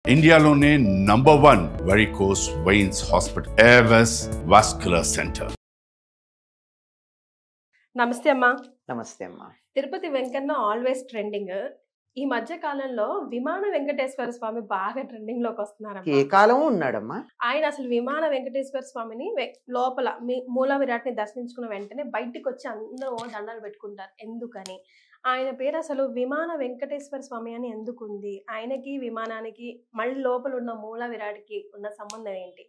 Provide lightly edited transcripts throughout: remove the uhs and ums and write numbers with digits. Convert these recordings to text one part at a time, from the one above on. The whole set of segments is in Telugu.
ఇండియాలోనే #1 varicose veins hospital Avis vascular centre. నమస్తే అమ్మా. నమస్తే అమ్మా. Tirupati Venkanna always trending. ఈ మధ్య కాలంలో విమాన వెంకటేశ్వర స్వామి బాగా ట్రెండింగ్ లోకి వస్తున్నారు. ఏ కాలం ఉన్నాడమ్మా ఆయన అసలు విమాన వెంకటేశ్వర స్వామిని లోపల మూల విరాట్ని దర్శించుకున్న వెంటనే బయటికి వచ్చి అందరూ దండాలు పెట్టుకుంటారు. ఎందుకని? ఆయన పేరు అసలు విమాన వెంకటేశ్వర స్వామి అని ఎందుకు ఉంది? ఆయనకి విమానానికి మళ్ళీ లోపల ఉన్న మూల విరాట్కి ఉన్న సంబంధం ఏంటి?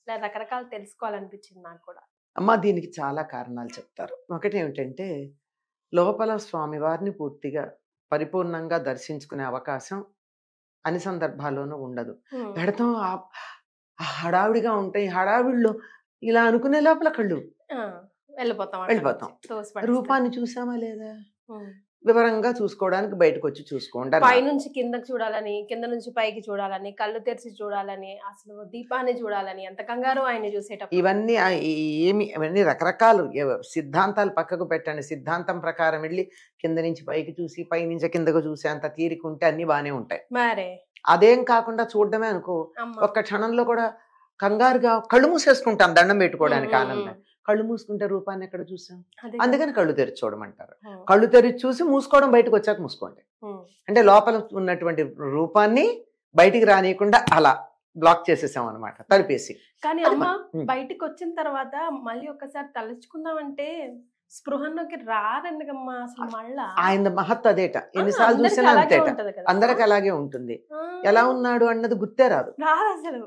ఇలా రకరకాలు తెలుసుకోవాలనిపించింది నాకు కూడా. అమ్మా, దీనికి చాలా కారణాలు చెప్తారు. ఒకటి ఏమిటంటే, లోపల స్వామివారిని పూర్తిగా పరిపూర్ణంగా దర్శించుకునే అవకాశం అన్ని సందర్భాల్లోనూ ఉండదు. పెడతాం హడావిడిగా ఉంటాయి. హడావిడిలో ఇలా అనుకునే లోపల కళ్ళు వెళ్ళిపోతాం. రూపాన్ని చూసామా లేదా వివరంగా చూసుకోవడానికి బయటకు వచ్చి చూసుకోండి. పై నుంచి కిందకి చూడాలని, కింద నుంచి పైకి చూడాలని, కళ్ళు తెరిచి చూడాలని, అసలు దీపాన్ని చూడాలని, ఎంత కంగారు ఆయన చూసేటప్పుడు. ఇవన్నీ రకరకాలు సిద్ధాంతాలు పక్కకు పెట్టండి. సిద్ధాంతం ప్రకారం వెళ్ళి కింద నుంచి పైకి చూసి పై నుంచి కిందకు చూసి అంత తీరిక ఉంటే అన్ని బానే ఉంటాయి. మరే అదేం కాకుండా చూడడమే అనుకో, ఒక్క క్షణంలో కూడా కంగారుగా కళ్ళు మూసేసుకుంటాం దండం పెట్టుకోవడానికి ఆనందం. కళ్ళు మూసుకుంటే రూపాన్ని ఎక్కడ చూసాం? అందుకని కళ్ళు తెరిచి చూడమంటారు. కళ్ళు తెరిచి చూసి మూసుకోవడం, బయటకు వచ్చాక మూసుకోండి. అంటే లోపల ఉన్నటువంటి రూపాన్ని బయటికి రానియకుండా అలా బ్లాక్ చేసేసాం అనమాట, తలిపేసి. కానీ అమ్మ బయటికి వచ్చిన తర్వాత మళ్ళీ ఒక్కసారి తలుచుకుందామంటే స్పృహలోకి రారెందుకమ్మా అసలు? మళ్ళా ఆయన మహత్వ అదేట. ఎన్నిసార్లు చూసినా అంతేట, అందరికి అలాగే ఉంటుంది. ఎలా ఉన్నాడు అన్నది గుర్తే రాదు అసలు.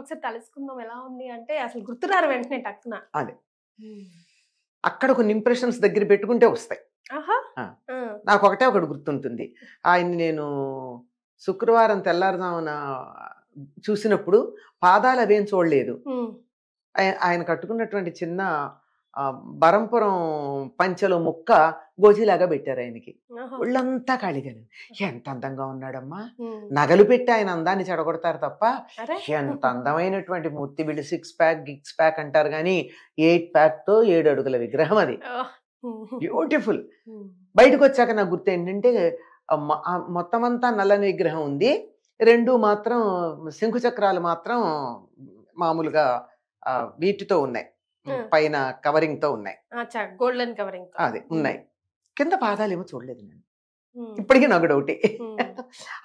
ఒకసారి తలుసుకుందాం ఎలా ఉంది అంటే అసలు గుర్తురారు వెంటనే టక్కున. అదే అక్కడ కొన్ని ఇంప్రెషన్స్ దగ్గర పెట్టుకుంటే వస్తాయి. నాకు ఒకటి గుర్తుంటుంది. ఆయన్ని నేను శుక్రవారం తెల్లారుజామున చూసినప్పుడు పాదాలు అవేం చూడలేదు. ఆయన కట్టుకున్నటువంటి చిన్న బరంపురం పంచెలో ముక్క గోజీలాగా పెట్టారు ఆయనకి. ఒళ్ళంతా ఖాళీగానే. ఎంత అందంగా ఉన్నాడమ్మా! నగలు పెట్టి ఆయన అందాన్ని చెడగొడతారు తప్ప ఎంత అందమైనటువంటి మూర్తి. వీళ్ళు 6 ప్యాక్ గిక్స్ ప్యాక్ అంటారు కానీ 8 ప్యాక్ తో 7 అడుగుల విగ్రహం అది. బ్యూటిఫుల్. బయటకు వచ్చాక నాకు గుర్తు ఏంటంటే, మొత్తం అంతా నల్లని విగ్రహం ఉంది, 2 మాత్రం శంకు చక్రాలు మాత్రం మామూలుగా వీటితో ఉన్నాయి, పైన కవరింగ్ తో ఉన్నాయి, గోల్డెన్ కవరింగ్ అదే ఉన్నాయి. కింద పాదాలు ఏమో చూడలేదు నేను, ఇప్పటికీ నగడు ఒకటి.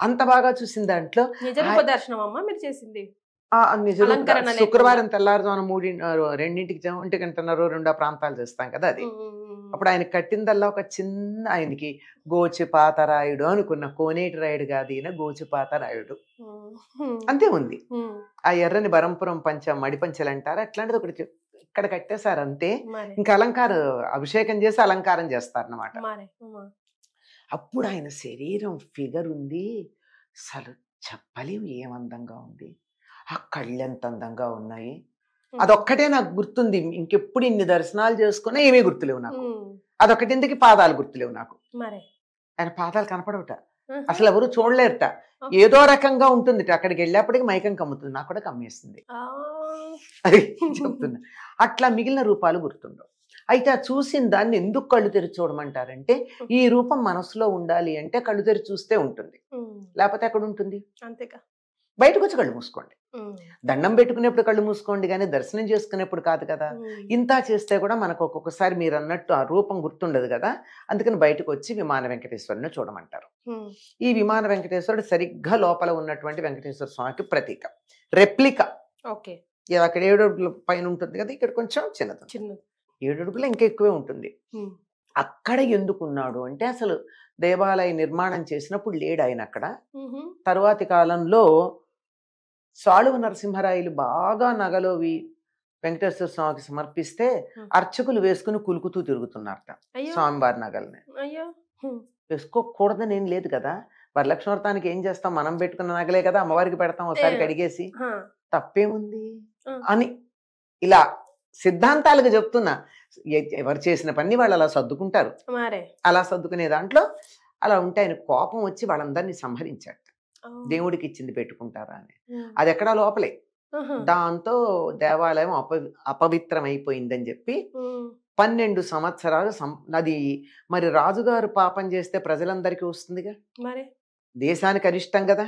అంత బాగా చూసిన దాంట్లో దర్శనం అమ్మా మీరు చేసింది శుక్రవారం తెల్లారుజామున 2ంటికి 1:30 ప్రాంతాలు చేస్తాం కదా అది. అప్పుడు ఆయన కట్టిందల్లా ఒక చిన్న, ఆయనకి గోచిపాతరాయుడు అనుకున్న, కోనేటి రాయుడు కాదు ఈయన, గోచిపాతరాయుడు అంతే ఉంది. ఆ ఎర్రని బరంపురం మడి పంచెలు అంటారు, అట్లాంటిది ఒకటి ఇక్కడ కట్టేశారు అంతే. ఇంకా అభిషేకం చేసి అలంకారం చేస్తారన్నమాట. అప్పుడు ఆయన శరీరం ఫిగర్ ఉంది, అసలు చెప్పలేము ఏమందంగా ఉంది. ఆ కళ్ళు ఎంత అందంగా ఉన్నాయి. అదొక్కటే నాకు గుర్తుంది. ఇంకెప్పుడు ఇన్ని దర్శనాలు చేసుకున్నా ఏమీ గుర్తులేవు నాకు. అదొకటి. ఎందుకు పాదాలు గుర్తులేవు నాకు. ఆయన పాదాలు కనపడవుట, అసలు ఎవరు చూడలేరుట. ఏదో రకంగా ఉంటుంది. అక్కడికి వెళ్ళేప్పటికి మైకం కమ్ముతుంది, నాకు కూడా కమ్మేస్తుంది. అది చెప్తున్నా. అట్లా మిగిలిన రూపాలు గుర్తుండవు. అయితే ఆ చూసిన దాన్ని ఎందుకు కళ్ళు తెరిచి చూడమంటారంటే, ఈ రూపం మనసులో ఉండాలి అంటే కళ్ళు తెరిచి చూస్తే ఉంటుంది, లేకపోతే ఎక్కడ ఉంటుంది? అంతేగా. బయటకు వచ్చి కళ్ళు మూసుకోండి. దండం పెట్టుకునేప్పుడు కళ్ళు మూసుకోండి, కానీ దర్శనం చేసుకునేప్పుడు కాదు కదా. ఇంత చేస్తే కూడా మనకు ఒక్కొక్కసారి మీరు అన్నట్టు ఆ రూపం గుర్తుండదు కదా. అందుకని బయటకు వచ్చి విమాన వెంకటేశ్వరుని చూడమంటారు. ఈ విమాన వెంకటేశ్వరుడు సరిగ్గా లోపల ఉన్నటువంటి వెంకటేశ్వర స్వామికి ప్రతీక, రెప్లికా. అక్కడ 7 అడుగుల పైన ఉంటుంది కదా, ఇక్కడ కొంచెం చిన్నది. 7 అడుగులు ఇంకా ఎక్కువే ఉంటుంది. అక్కడ ఎందుకున్నాడు అంటే, అసలు దేవాలయ నిర్మాణం చేసినప్పుడు లేడు ఆయన అక్కడ. తరువాతి కాలంలో సాళువ నరసింహరాయలు బాగా నగలోవి వెంకటేశ్వర స్వామికి సమర్పిస్తే అర్చకులు వేసుకుని కులుకుతూ తిరుగుతున్నారట స్వామివారి నగల్ని. వేసుకోకూడదని ఏం లేదు కదా. వరలక్ష్మి వ్రతానికి ఏం చేస్తాం, మనం పెట్టుకున్న నగలే కదా అమ్మవారికి పెడతాం ఒకసారి కడిగేసి, తప్పేముంది అని ఇలా సిద్ధాంతాలుగా చెప్తున్నా. ఎవరు చేసిన పని వాళ్ళు అలా సర్దుకుంటారు. అలా సర్దుకునే దాంట్లో అలా ఉంటే ఆయన కోపం వచ్చి వాళ్ళందరినీ సంహరించాడు. దేవుడికి ఇచ్చింది పెట్టుకుంటారా అని. అది ఎక్కడా లోపలే. దాంతో దేవాలయం అపవిత్రం అయిపోయిందని చెప్పి 12 సంవత్సరాలు అది మరి రాజుగారు పాపం చేస్తే ప్రజలందరికీ వస్తుందిగా, దేశానికి అరిష్టం కదా.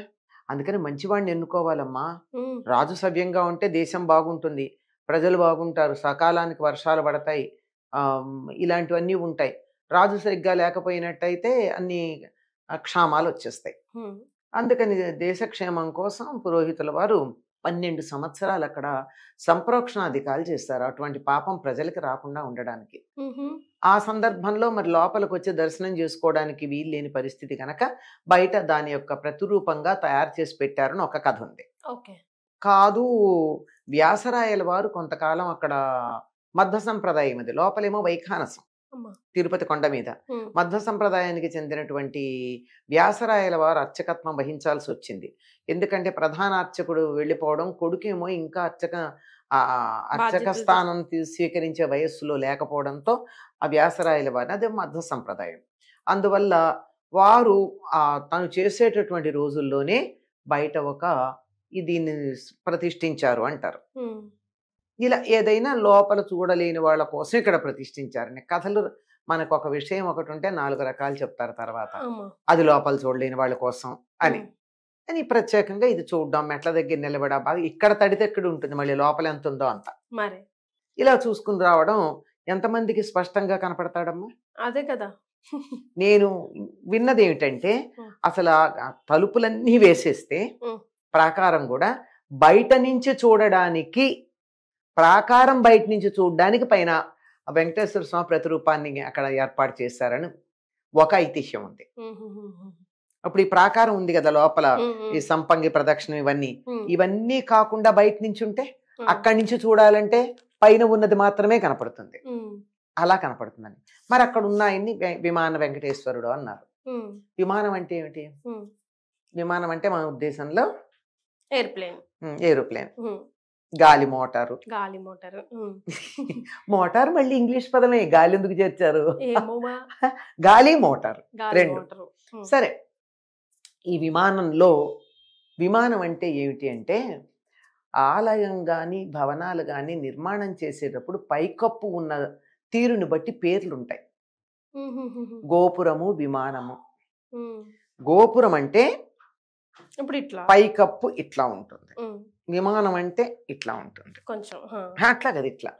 అందుకని మంచివాడిని ఎన్నుకోవాలమ్మా. ఉమ్, రాజు సవ్యంగా ఉంటే దేశం బాగుంటుంది, ప్రజలు బాగుంటారు, సకాలానికి వర్షాలు పడతాయి, ఇలాంటివన్నీ ఉంటాయి. రాజు సరిగ్గా లేకపోయినట్టయితే అన్ని క్షామాలు వచ్చేస్తాయి. ఉమ్, అందుకని దేశక్షేమం కోసం పురోహితుల వారు 12 సంవత్సరాలు అక్కడ సంప్రోక్షణాధికాలు చేస్తారు, అటువంటి పాపం ప్రజలకి రాకుండా ఉండడానికి. ఉహుం, ఆ సందర్భంలో మరి లోపలికి వచ్చి దర్శనం చేసుకోవడానికి వీలు లేని పరిస్థితి కనుక బయట దాని యొక్క ప్రతిరూపంగా తయారు చేసి పెట్టారని ఒక కథ ఉంది. ఓకే. కాదు, వ్యాసరాయల వారు కొంతకాలం అక్కడ మధ్వ సంప్రదాయం, అది లోపలేమో వైఖానసం, అమ్మా. తిరుపతి కొండ మీద ఉమ్, మధ్వ సంప్రదాయానికి చెందినటువంటి వ్యాసరాయల వారు అర్చకత్వం వహించాల్సి వచ్చింది. ఎందుకంటే ప్రధాన అర్చకుడు వెళ్ళిపోవడం, కొడుకేమో ఇంకా అర్చక బాధ్యతలు స్థానం స్వీకరించే వయస్సులో లేకపోవడంతో ఆ వ్యాసరాయల వారిని, అదే మధ్వ సంప్రదాయం. అందువల్ల వారు తను చేసేటటువంటి రోజుల్లోనే బయట దీన్ని ప్రతిష్ఠించారు అంటారు. ఉమ్, ఇలా ఏదైనా లోపల చూడలేని వాళ్ళ కోసం ఇక్కడ ప్రతిష్ఠించారని కథలు. మనకు ఒక విషయం ఒకటి ఉంటే 4 రకాలు చెప్తారు తర్వాత, అమ్మా. అది లోపల చూడలేని వాళ్ళ కోసం అని. ఉమ్, అని ప్రత్యేకంగా ఇది చూడడం, మెట్ల దగ్గర నిలబడ, బాగా ఇక్కడ తడితే ఎక్కడ ఉంటుంది, మళ్ళీ లోపల ఎంత ఉందో అంత మరి ఇలా చూసుకుని రావడం ఎంతమందికి స్పష్టంగా కనపడతాడమ్మా? అదే కదా. నేను విన్నది ఏమిటంటే, అసలు ఆ తలుపులన్నీ వేసేస్తే ప్రాకారం కూడా బయట నుంచి చూడడానికి, ప్రాకారం బయట నుంచి చూడడానికి పైన వెంకటేశ్వర స్వామి ప్రతిరూపాన్ని అక్కడ ఏర్పాటు చేశారని ఒక ఐతిహ్యం ఉంది. అప్పుడు ఈ ప్రాకారం ఉంది కదా లోపల, ఈ సంపంగి ప్రదక్షిణ ఇవన్నీ కాకుండా బయట నుంచి ఉంటే, అక్కడి నుంచి చూడాలంటే పైన ఉన్నది మాత్రమే కనపడుతుంది, అలా కనపడుతుందని. మరి అక్కడ ఉన్న ఆయన్ని విమాన వెంకటేశ్వరుడు అన్నారు. విమానం అంటే ఏమిటి? విమానం అంటే మన ఉద్దేశంలో ఏరోప్లేన్, గాలి మోటారు. మోటార్ మళ్ళీ ఇంగ్లీష్ పదమే, గాలి ఎందుకు చేర్చారు? గాలి మోటారు రెండు. సరే, ఈ విమానం అంటే ఏమిటి అంటే, ఆలయం కానీ భవనాలు కానీ నిర్మాణం చేసేటప్పుడు పైకప్పు ఉన్న తీరుని బట్టి పేర్లుంటాయి. గోపురము, విమానము. గోపురం అంటే ఇప్పుడు ఇట్లా పైకప్పు ఇట్లా ఉంటుంది, విమానం అంటే ఇట్లా ఉంటుంది, కొంచెం అట్లా కదా, ఇట్లా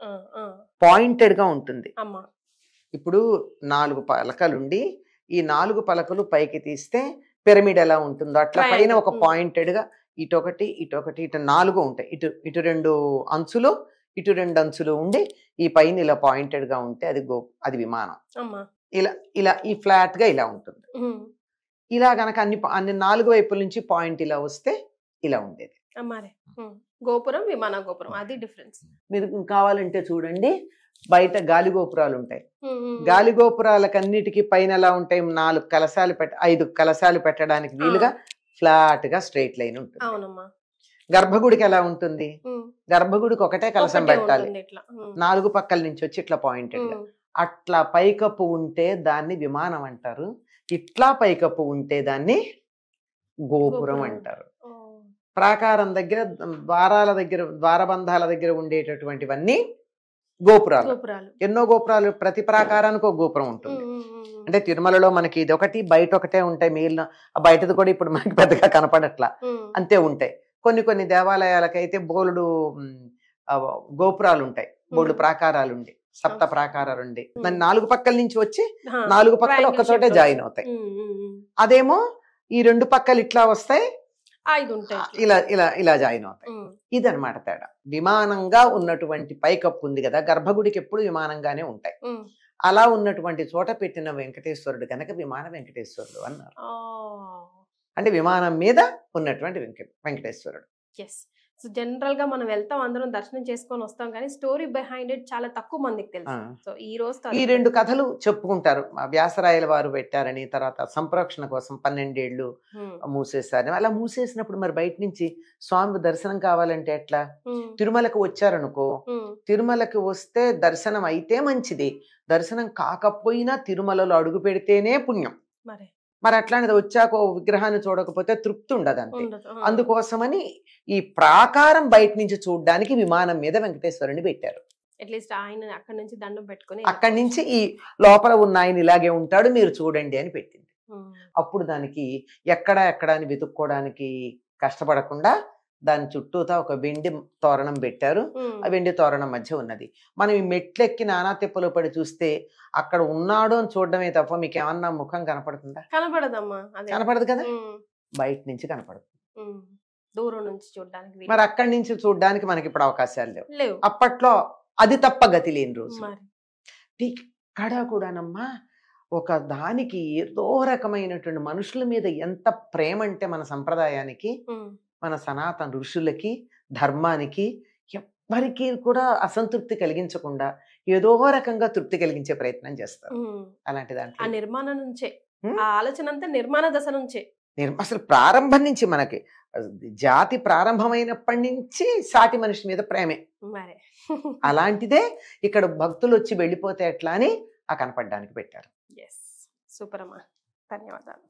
పాయింటెడ్ గా ఉంటుంది. ఇప్పుడు 4 పలకలుండి ఈ 4 పలకలు పైకి తీస్తే పిరమిడ్ ఎలా ఉంటుందో అట్లా పైన ఒక పాయింటెడ్ గా ఇటొకటి ఇటొకటి ఇటు 4 ఉంటాయి. ఇటు 2 అంచులు, ఇటు 2 అంచులు ఉండి ఈ పైన ఇలా పాయింటెడ్ గా ఉంటే అది విమానం. ఇలా ఇలా ఈ ఫ్లాట్ గా ఇలా ఉంటుంది. ఇలా గనక అన్ని 4 వైపుల నుంచి పాయింట్ ఇలా వస్తే ఇలా ఉండేది గోపురం, విమాన గోపురం. అది డిఫరెన్స్. మీరు కావాలంటే చూడండి, బయట గాలి గోపురాలు ఉంటాయి. గాలి గోపురాలకన్నిటికీ పైన ఎలా ఉంటాయి, 4 కలశాలు 5 కలశాలు పెట్టడానికి వీలుగా ఫ్లాట్ గా స్ట్రైట్ లైన్ ఉంటుంది. గర్భగుడికి ఎలా ఉంటుంది? గర్భగుడికి ఒకటే కలశం పెట్టాలి, 4 పక్కల నుంచి వచ్చి ఇట్లా పాయింటెడ్ గా. అట్లా పైకప్పు ఉంటే దాన్ని విమానం అంటారు, ఇట్లా పైకప్పు ఉంటే దాన్ని గోపురం అంటారు. ప్రాకారం దగ్గర, ద్వారాల దగ్గర, ద్వారబంధాల దగ్గర ఉండేటటువంటివన్నీ గోపురాలు. ఎన్నో గోపురాలు, ప్రతి ప్రాకారానికి ఒక గోపురం ఉంటుంది. అంటే తిరుమలలో మనకి ఇది ఒకటి, బయట ఒకటే ఉంటాయి. మిగిలిన బయటది కూడా ఇప్పుడు మనకి పెద్దగా కనపడట్లా, అంతే ఉంటాయి. కొన్ని దేవాలయాలకైతే బోలుడు గోపురాలు ఉంటాయి, బోలుడు ప్రాకారాలు ఉండి, 7 ప్రాకారాలు ఉండి, దాన్ని 4 పక్కల నుంచి వచ్చి 4 పక్కలు ఒక్కచోటే జాయిన్ అవుతాయి. అదేమో ఈ 2 పక్కలు ఇట్లా వస్తాయి, ఇలా ఇలా ఇలా జాయిన్ అవుతాయి. ఇదనమాట తేడా. విమానంగా ఉన్నటువంటి పైకప్పు ఉంది కదా, గర్భగుడికి ఎప్పుడు విమానంగానే ఉంటాయి. అలా ఉన్నటువంటి చోట పెట్టిన వెంకటేశ్వరుడు కనుక విమాన వెంకటేశ్వరుడు అన్నారు. అంటే విమానం మీద ఉన్నటువంటి వెంకటేశ్వరుడు. సో జనరల్ గా మనం వెళ్తాం, అందరం దర్శనం చేసుకొని వస్తాం, కానీ స్టోరీ బిహైండ్ ఇట్ చాలా తక్కువ మందికి తెలుసు. సో ఈ రోజు ఈ 2 కథలు చెప్పుకుంటారు. వ్యాసరాయల వారు పెట్టారని, తర్వాత సంప్రోక్షణ కోసం 12 ఏళ్ళు మూసేశారని. అలా మూసేసినప్పుడు మరి బయట నుంచి స్వామి దర్శనం కావాలంటే ఎట్లా? తిరుమలకు వచ్చారనుకో, తిరుమలకి వస్తే దర్శనం అయితే మంచిది, దర్శనం కాకపోయినా తిరుమలలో అడుగు పెడితేనే పుణ్యం. మరి అట్లాంటిది వచ్చాక విగ్రహాన్ని చూడకపోతే తృప్తి ఉండదు అంతే. అందుకోసమని ఈ ప్రాకారం బయట నుంచి చూడడానికి విమానం మీద వెంకటేశ్వరుని పెట్టారు. అట్లీస్ట్ ఆయన అక్కడి నుంచి దండం పెట్టుకుని అక్కడి నుంచి ఈ లోపల ఉన్న ఆయన ఇలాగే ఉంటాడు, మీరు చూడండి అని పెట్టింది. అప్పుడు దానికి ఎక్కడ అని వెతుక్కోవడానికి కష్టపడకుండా దాని చుట్టూతా ఒక వెండి తోరణం పెట్టారు. ఆ వెండి తోరణం మధ్య ఉన్నది. మనం ఈ మెట్లెక్కి నానా తిప్పలు పడి చూస్తే అక్కడ ఉన్నాడు అని చూడడమే తప్ప మీకు ఏమన్నా ముఖం కనపడుతుందా? కనపడదమ్మా. కనపడదు కదా, బయట నుంచి కనపడదు, దూరం నుంచి చూడడానికి. మరి అక్కడి నుంచి చూడడానికి మనకి ఇప్పుడు అవకాశాలు లేవు. అప్పట్లో అది తప్ప గతి లేని రోజు. ఇక్కడ కూడానమ్మా ఒక దానికి ఏదో రకమైనటువంటి మనుషుల మీద ఎంత ప్రేమ అంటే మన సంప్రదాయానికి, మన సనాతన ఋషులకి, ధర్మానికి ఎవ్వరికి కూడా అసంతృప్తి కలిగించకుండా ఏదో రకంగా తృప్తి కలిగించే ప్రయత్నం చేస్తారు. అలాంటి దాంట్లో నిర్మాణం నుంచే ఆ ఆలోచన అంతా నిర్మాణ దశ నుంచే, అసలు ప్రారంభం నుంచి మనకి జాతి ప్రారంభమైనప్పటి నుంచి సాటి మనిషి మీద ప్రేమే. అలాంటిదే ఇక్కడ భక్తులు వచ్చి వెళ్ళిపోతే ఎట్లా అని ఆ కనపడడానికి పెట్టారు. సూపర్ అమ్మా, ధన్యవాదాలు.